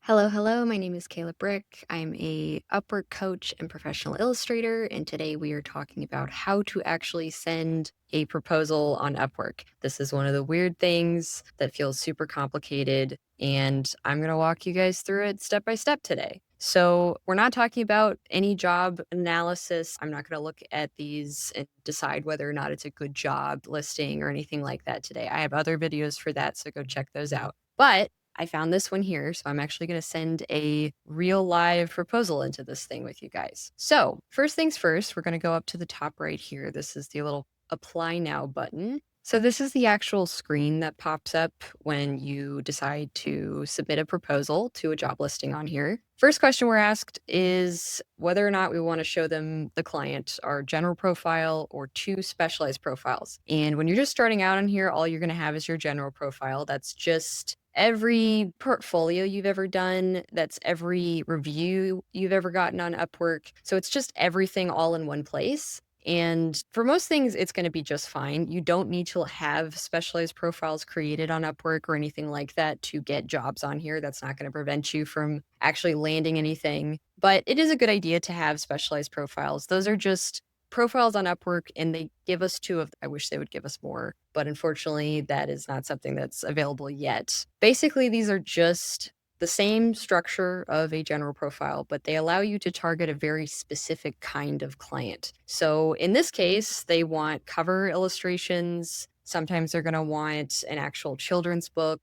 Hello, hello. My name is Kayla Brick. I'm a Upwork coach and professional illustrator, and today we are talking about how to actually send a proposal on Upwork. This is one of the weird things that feels super complicated, and I'm going to walk you guys through it step by step today. So, we're not talking about any job analysis. I'm not going to look at these and decide whether or not it's a good job listing or anything like that today. I have other videos for that, so go check those out. But I found this one here, so I'm actually going to send a real live proposal into this thing with you guys. So, first things first, we're going to go up to the top right here. This is the little apply now button. So, this is the actual screen that pops up when you decide to submit a proposal to a job listing on here. First question we're asked is whether or not we want to show them the client our general profile or two specialized profiles. And when you're just starting out on here, all you're going to have is your general profile. That's just every portfolio you've ever done, that's every review you've ever gotten on Upwork. So it's just everything all in one place. And for most things, it's going to be just fine. You don't need to have specialized profiles created on Upwork or anything like that to get jobs on here. That's not going to prevent you from actually landing anything. But it is a good idea to have specialized profiles. Those are just profiles on Upwork, and they give us two of, I wish they would give us more, but unfortunately that is not something that's available yet. Basically, these are just the same structure of a general profile, but they allow you to target a very specific kind of client. So in this case, they want cover illustrations. Sometimes they're going to want an actual children's book,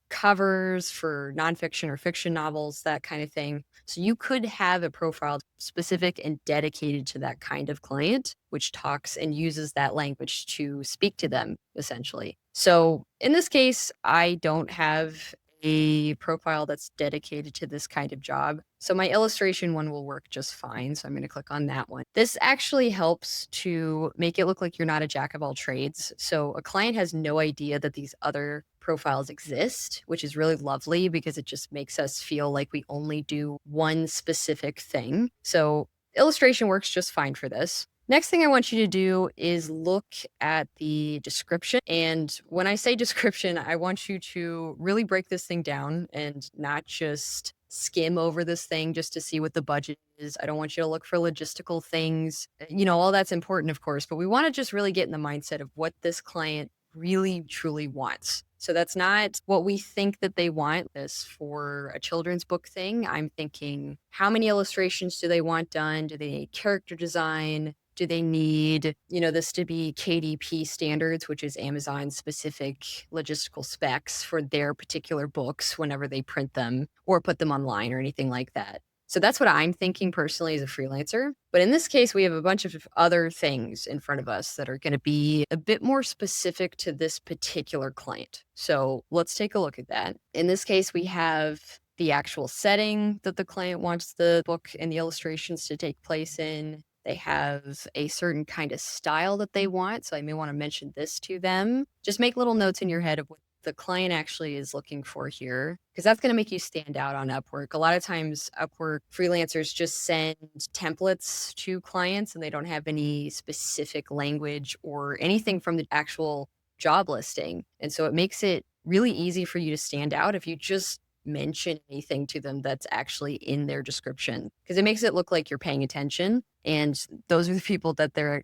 covers for nonfiction or fiction novels, that kind of thing. So you could have a profile specific and dedicated to that kind of client, which talks and uses that language to speak to them, essentially. So in this case, I don't have a profile that's dedicated to this kind of job. So my illustration one will work just fine. So I'm going to click on that one. This actually helps to make it look like you're not a jack of all trades. So a client has no idea that these other profiles exist, which is really lovely because it just makes us feel like we only do one specific thing. So illustration works just fine for this. Next thing I want you to do is look at the description. And when I say description, I want you to really break this thing down and not just skim over this thing just to see what the budget is. I don't want you to look for logistical things. All that's important, of course, but we want to just really get in the mindset of what this client really truly wants. So that's not what we think that they want. This for a children's book thing, I'm thinking, how many illustrations do they want done? Do they need character design? Do they need, this to be KDP standards, which is Amazon specific logistical specs for their particular books whenever they print them or put them online or anything like that? So that's what I'm thinking personally as a freelancer. But in this case, we have a bunch of other things in front of us that are going to be a bit more specific to this particular client. So let's take a look at that. In this case, we have the actual setting that the client wants the book and the illustrations to take place in. They have a certain kind of style that they want. So I may want to mention this to them. Just make little notes in your head of what the client actually is looking for here, because that's going to make you stand out on Upwork. A lot of times Upwork freelancers just send templates to clients and they don't have any specific language or anything from the actual job listing. And so it makes it really easy for you to stand out if you just mention anything to them that's actually in their description, because it makes it look like you're paying attention. And those are the people that they're,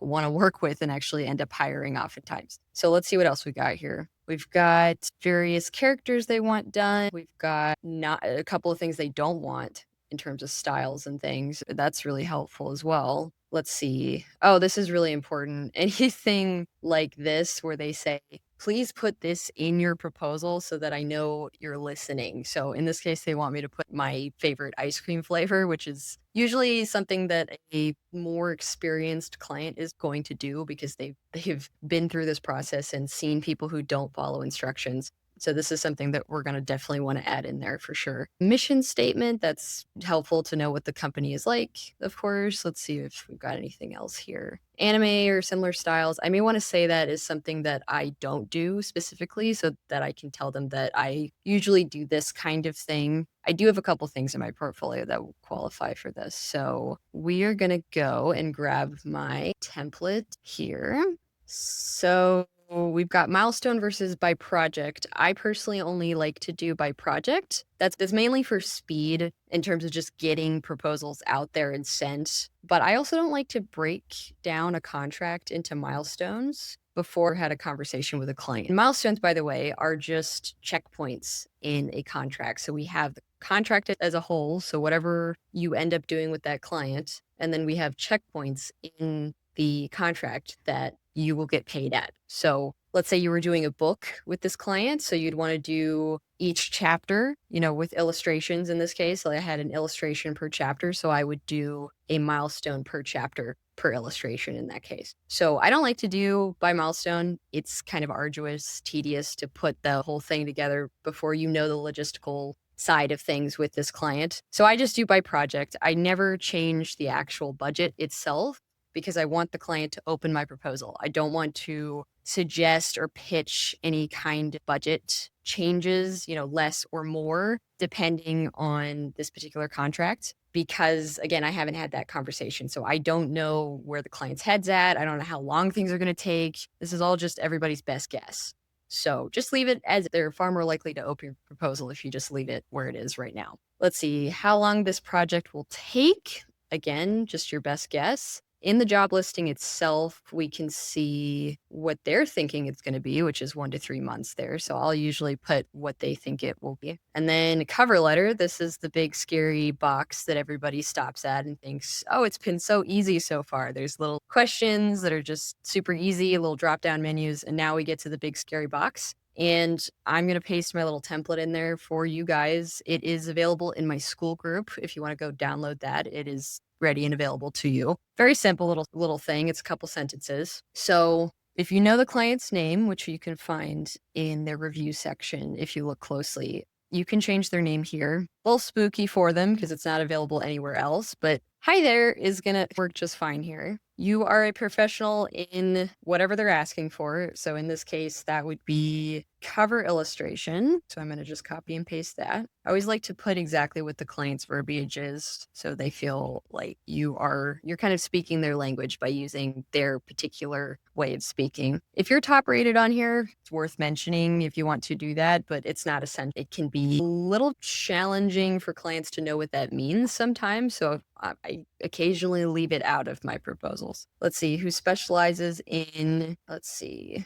want to work with and actually end up hiring oftentimes. So let's see what else we got here. We've got various characters they want done. We've got not a couple of things they don't want in terms of styles and things. That's really helpful as well. Let's see. Oh, this is really important. Anything like this where they say, please put this in your proposal so that I know you're listening. So in this case, they want me to put my favorite ice cream flavor, which is usually something that a more experienced client is going to do because they've been through this process and seen people who don't follow instructions. So this is something that we're going to definitely want to add in there for sure. Mission statement, that's helpful to know what the company is like, of course. Let's see if we've got anything else here. Anime or similar styles. I may want to say that is something that I don't do specifically so that I can tell them that I usually do this kind of thing. I do have a couple things in my portfolio that will qualify for this. So we are going to go and grab my template here. So we've got milestone versus by project. I personally only like to do by project. That's mainly for speed in terms of just getting proposals out there and sent. But I also don't like to break down a contract into milestones before I had a conversation with a client. Milestones, by the way, are just checkpoints in a contract. So we have the contract as a whole. So whatever you end up doing with that client, and then we have checkpoints in the contract that you will get paid at. So let's say you were doing a book with this client. So you'd want to do each chapter, with illustrations in this case. Like I had an illustration per chapter. So I would do a milestone per chapter per illustration in that case. So I don't like to do by milestone. It's kind of arduous, tedious to put the whole thing together before you know the logistical side of things with this client. So I just do by project. I never change the actual budget itself because I want the client to open my proposal. I don't want to suggest or pitch any kind of budget changes, less or more, depending on this particular contract. Because again, I haven't had that conversation. So I don't know where the client's head's at. I don't know how long things are going to take. This is all just everybody's best guess. So just leave it as they're far more likely to open your proposal if you just leave it where it is right now. Let's see how long this project will take. Again, just your best guess. In the job listing itself, we can see what they're thinking it's going to be, which is 1 to 3 months there. So I'll usually put what they think it will be. And then cover letter, this is the big scary box that everybody stops at and thinks, oh, it's been so easy so far. There's little questions that are just super easy, little drop down menus. And now we get to the big scary box. And I'm going to paste my little template in there for you guys. It is available in my school group. If you want to go download that, it is ready and available to you. Very simple little thing. It's a couple sentences. So if you know the client's name, which you can find in their review section, if you look closely, you can change their name here. A little spooky for them because it's not available anywhere else, but hi there is going to work just fine here. You are a professional in whatever they're asking for. So in this case, that would be cover illustration. So I'm going to just copy and paste that. I always like to put exactly what the client's verbiage is so they feel like you're kind of speaking their language by using their particular way of speaking. If you're top rated on here, it's worth mentioning if you want to do that, but it's not essential. It can be a little challenging for clients to know what that means sometimes. So I occasionally leave it out of my proposals. Let's see who specializes in,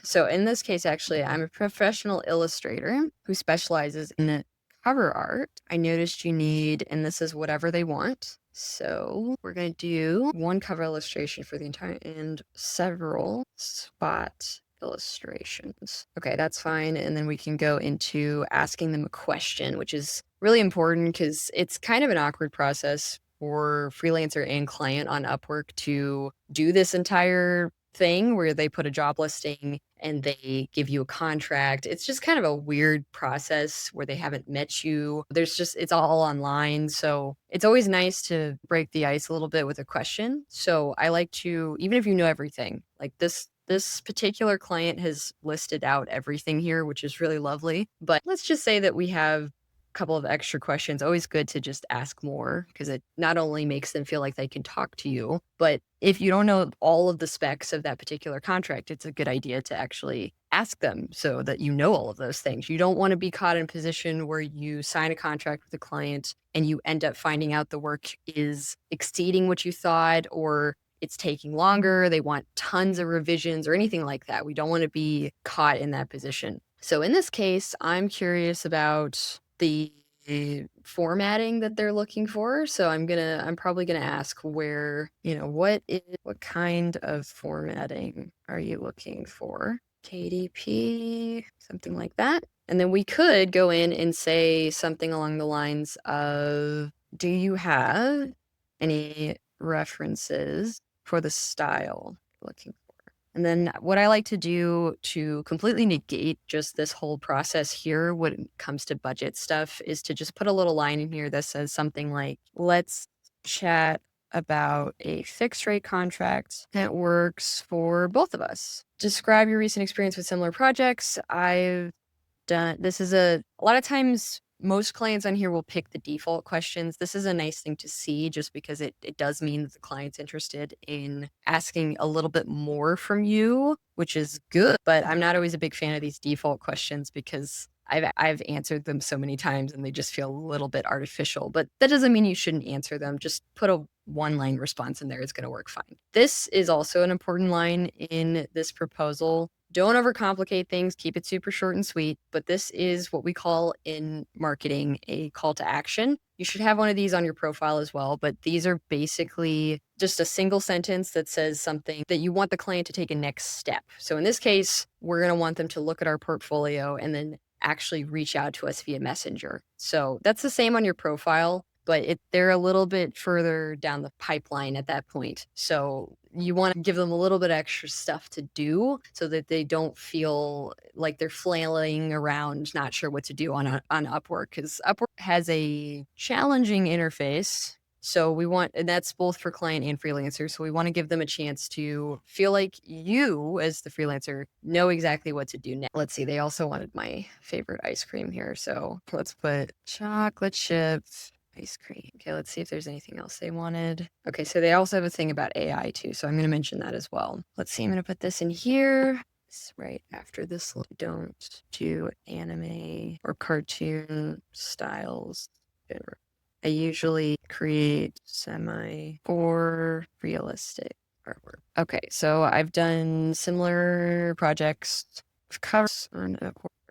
So in this case, actually, I'm a professional illustrator who specializes in cover art. I noticed you need, and this is whatever they want. So we're going to do one cover illustration for the entire and several spot illustrations. Okay, that's fine. And then we can go into asking them a question, which is really important because it's kind of an awkward process for freelancer and client on Upwork to do this entire thing where they put a job listing and they give you a contract. It's just kind of a weird process where they haven't met you. It's all online. So it's always nice to break the ice a little bit with a question. So I like to, even if you know everything, like this particular client has listed out everything here, which is really lovely. But let's just say that we have couple of extra questions. Always good to just ask more because it not only makes them feel like they can talk to you, but if you don't know all of the specs of that particular contract, it's a good idea to actually ask them so that you know all of those things. You don't want to be caught in a position where you sign a contract with a client and you end up finding out the work is exceeding what you thought or it's taking longer, they want tons of revisions or anything like that. We don't want to be caught in that position. So in this case, I'm curious about the formatting that they're looking for. So I'm probably gonna ask what kind of formatting are you looking for? KDP, something like that. And then we could go in and say something along the lines of, do you have any references for the style you're looking for? And then what I like to do to completely negate just this whole process here when it comes to budget stuff is to just put a little line in here that says something like, let's chat about a fixed rate contract that works for both of us. Describe your recent experience with similar projects. I've done, this is a lot of times most clients on here will pick the default questions. This is a nice thing to see just because it does mean that the client's interested in asking a little bit more from you, which is good. But I'm not always a big fan of these default questions because I've answered them so many times and they just feel a little bit artificial. But that doesn't mean you shouldn't answer them. Just put a one-line response in there. It's going to work fine. This is also an important line in this proposal. Don't overcomplicate things. Keep it super short and sweet. But this is what we call in marketing a call to action. You should have one of these on your profile as well. But these are basically just a single sentence that says something that you want the client to take a next step. So in this case, we're going to want them to look at our portfolio and then actually reach out to us via Messenger. So that's the same on your profile, but they're a little bit further down the pipeline at that point. So you want to give them a little bit extra stuff to do so that they don't feel like they're flailing around, not sure what to do on Upwork, because Upwork has a challenging interface. So we want, and that's both for client and freelancer. So we want to give them a chance to feel like you, as the freelancer, know exactly what to do next. Let's see. They also wanted my favorite ice cream here. So let's put chocolate chips ice cream. Okay, let's see if there's anything else they wanted. Okay, so they also have a thing about AI too. So I'm going to mention that as well. Let's see. I'm going to put this in here. Right after this, don't do anime or cartoon styles. I usually create semi or realistic artwork. Okay, so I've done similar projects with covers on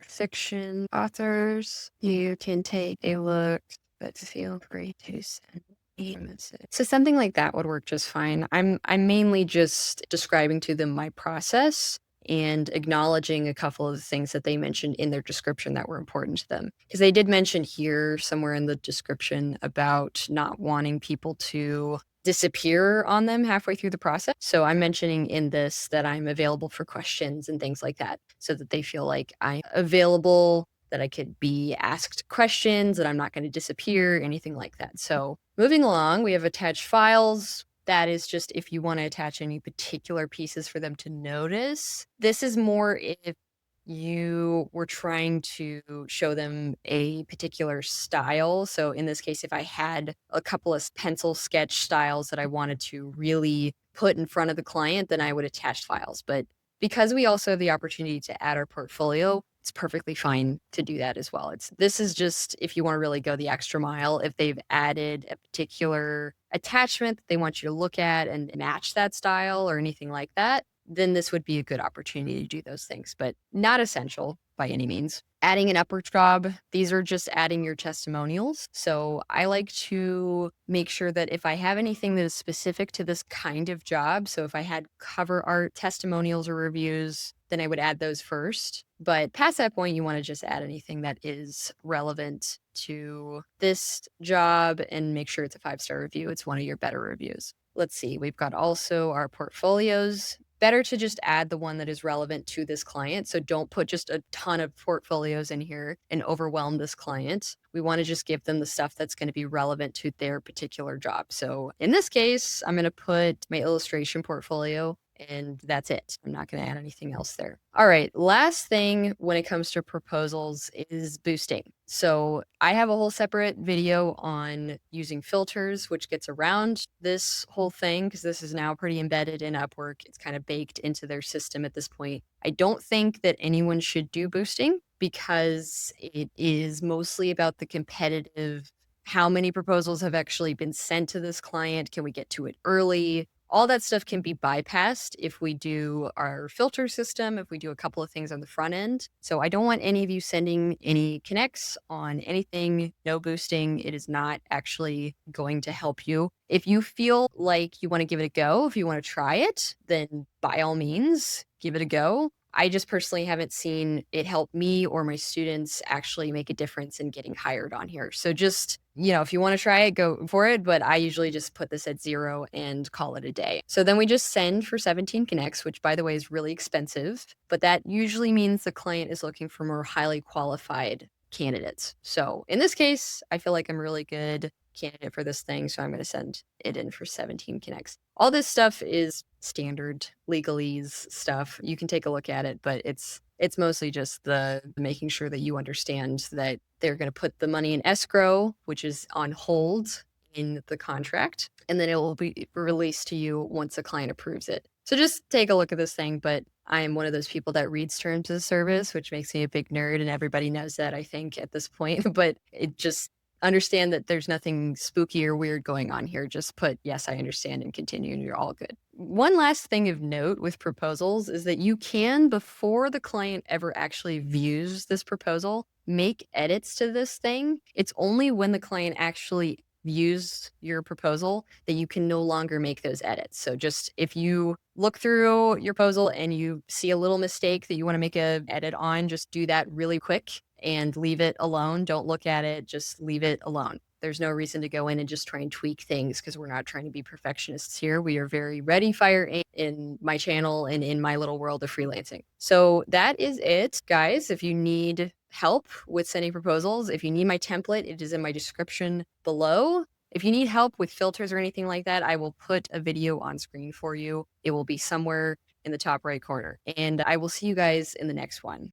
fiction authors. You can take a look, but feel free to send me a message. So something like that would work just fine. I'm mainly just describing to them my process and acknowledging a couple of the things that they mentioned in their description that were important to them. Because they did mention here somewhere in the description about not wanting people to disappear on them halfway through the process. So I'm mentioning in this that I'm available for questions and things like that so that they feel like I'm available, that I could be asked questions, that I'm not going to disappear, anything like that. So moving along, we have attached files. That is just if you want to attach any particular pieces for them to notice. This is more if you were trying to show them a particular style. So in this case, if I had a couple of pencil sketch styles that I wanted to really put in front of the client, then I would attach files. But because we also have the opportunity to add our portfolio, it's perfectly fine to do that as well. This is just if you want to really go the extra mile, if they've added a particular attachment that they want you to look at and match that style or anything like that, then this would be a good opportunity to do those things, but not essential by any means. Adding an Upwork job, these are just adding your testimonials. So I like to make sure that if I have anything that is specific to this kind of job, so if I had cover art testimonials or reviews, then I would add those first. But past that point, you want to just add anything that is relevant to this job and make sure it's a 5-star review. It's one of your better reviews. Let's see, we've got also our portfolios. Better to just add the one that is relevant to this client. So don't put just a ton of portfolios in here and overwhelm this client. We want to just give them the stuff that's going to be relevant to their particular job. So in this case, I'm going to put my illustration portfolio and that's it. I'm not going to add anything else there. All right. Last thing when it comes to proposals is boosting. So I have a whole separate video on using filters, which gets around this whole thing because this is now pretty embedded in Upwork. It's kind of baked into their system at this point. I don't think that anyone should do boosting because it is mostly about the competitive, how many proposals have actually been sent to this client? Can we get to it early? All that stuff can be bypassed if we do our filter system, if we do a couple of things on the front end. So I don't want any of you sending any connects on anything, no boosting. It is not actually going to help you. If you feel like you want to give it a go, if you want to try it, then by all means, give it a go. I just personally haven't seen it help me or my students actually make a difference in getting hired on here. So just, if you want to try it, go for it. But I usually just put this at 0 and call it a day. So then we just send for 17 connects, which by the way is really expensive. But that usually means the client is looking for more highly qualified candidates. So in this case, I feel like I'm really good candidate for this thing, so I'm going to send it in for 17 connects. All this stuff is standard legalese stuff. You can take a look at it, but it's mostly just the making sure that you understand that they're going to put the money in escrow, which is on hold in the contract, and then it will be released to you once a client approves it. So just take a look at this thing, but I am one of those people that reads terms of service, which makes me a big nerd, and everybody knows that, I think, at this point. But it just understand that there's nothing spooky or weird going on here. Just put, yes, I understand, and continue, and you're all good. One last thing of note with proposals is that you can, before the client ever actually views this proposal, make edits to this thing. It's only when the client actually views your proposal that you can no longer make those edits. So just if you look through your proposal and you see a little mistake that you want to make a edit on, just do that really quick and leave it alone. Don't look at it, just leave it alone. There's no reason to go in and just try and tweak things because we're not trying to be perfectionists here. We are very ready, fire, aim in my channel and in my little world of freelancing. So that is it, guys. If you need help with sending proposals, if you need my template, it is in my description below. If you need help with filters or anything like that, I will put a video on screen for you. It will be somewhere in the top right corner. And I will see you guys in the next one.